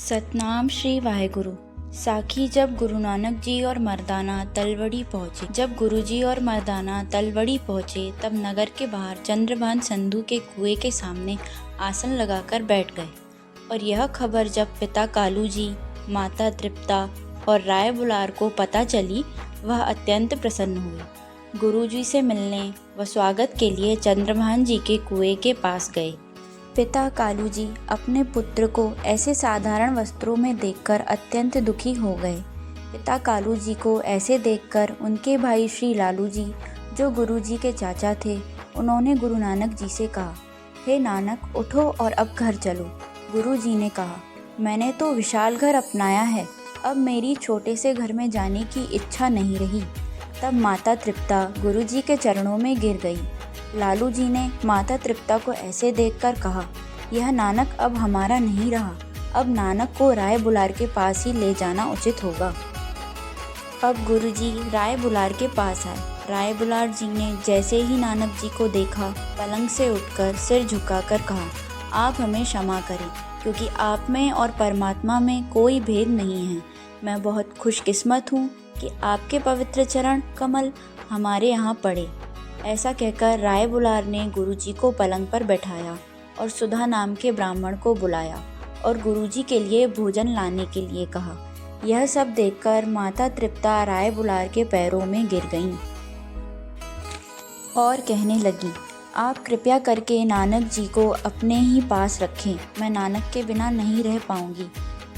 सतनाम श्री वाहेगुरु। साखी जब गुरु नानक जी और मर्दाना तलवड़ी पहुँचे। जब गुरुजी और मर्दाना तलवड़ी पहुँचे तब नगर के बाहर चंद्रभान संधू के कुएं के सामने आसन लगाकर बैठ गए। और यह खबर जब पिता कालू जी, माता तृप्ता और राय बुलार को पता चली, वह अत्यंत प्रसन्न हुए। गुरुजी से मिलने व स्वागत के लिए चंद्रभान जी के कुएं के पास गए। पिता कालू जी अपने पुत्र को ऐसे साधारण वस्त्रों में देखकर अत्यंत दुखी हो गए। पिता कालू जी को ऐसे देखकर उनके भाई श्री लालू जी, जो गुरुजी के चाचा थे, उन्होंने गुरु नानक जी से कहा, हे नानक, उठो और अब घर चलो। गुरुजी ने कहा, मैंने तो विशाल घर अपनाया है, अब मेरी छोटे से घर में जाने की इच्छा नहीं रही। तब माता तृप्ता गुरुजी के चरणों में गिर गई। लालू जी ने माता तृप्ता को ऐसे देखकर कहा, यह नानक अब हमारा नहीं रहा, अब नानक को राय बुलार के पास ही ले जाना उचित होगा। अब गुरुजी राय बुलार के पास आए। राय बुलार जी ने जैसे ही नानक जी को देखा, पलंग से उठकर सिर झुकाकर कहा, आप हमें क्षमा करें, क्योंकि आप में और परमात्मा में कोई भेद नहीं है। मैं बहुत खुशकिस्मत हूँ कि आपके पवित्र चरण कमल हमारे यहाँ पड़े। ऐसा कहकर राय बुलार ने गुरुजी को पलंग पर बैठाया और सुधा नाम के ब्राह्मण को बुलाया और गुरुजी के लिए भोजन लाने के लिए कहा। यह सब देखकर माता तृप्ता राय बुलार के पैरों में गिर गईं और कहने लगी, आप कृपया करके नानक जी को अपने ही पास रखें, मैं नानक के बिना नहीं रह पाऊंगी।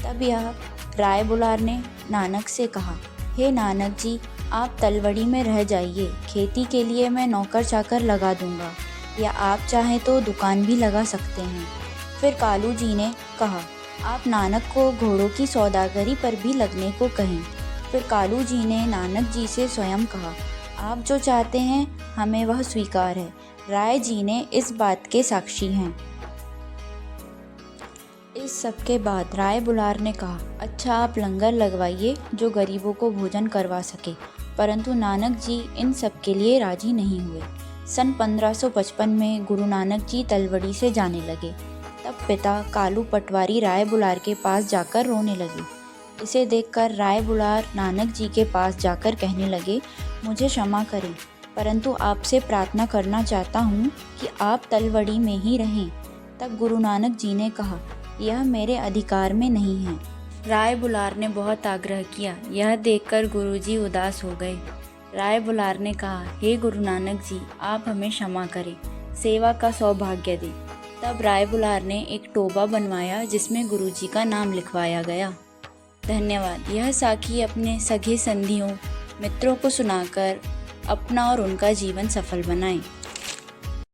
तब यह राय बुलार ने नानक से कहा, हे नानक जी, आप तलवड़ी में रह जाइए, खेती के लिए मैं नौकर चाकर लगा दूंगा, या आप चाहें तो दुकान भी लगा सकते हैं। फिर कालू जी ने कहा, आप नानक को घोड़ों की सौदागरी पर भी लगने को कहें। फिर कालू जी ने नानक जी से स्वयं कहा, आप जो चाहते हैं हमें वह स्वीकार है। राय जी ने इस बात के साक्षी हैं। इस सब के बाद राय बुलार ने कहा, अच्छा, आप लंगर लगवाइए जो गरीबों को भोजन करवा सके। परंतु नानक जी इन सब के लिए राजी नहीं हुए। सन 1555 में गुरु नानक जी तलवड़ी से जाने लगे। तब पिता कालू पटवारी राय बुलार के पास जाकर रोने लगे। इसे देखकर राय बुलार नानक जी के पास जाकर कहने लगे, मुझे क्षमा करें, परंतु आपसे प्रार्थना करना चाहता हूँ कि आप तलवड़ी में ही रहें। तब गुरु नानक जी ने कहा, यह मेरे अधिकार में नहीं है। राय बुलार ने बहुत आग्रह किया। यह देखकर गुरुजी उदास हो गए। राय बुलार ने कहा, हे गुरु नानक जी, आप हमें क्षमा करें, सेवा का सौभाग्य दें। तब राय बुलार ने एक टोबा बनवाया जिसमें गुरुजी का नाम लिखवाया गया। धन्यवाद। यह साखी अपने सगे संधियों, मित्रों को सुनाकर अपना और उनका जीवन सफल बनाएं।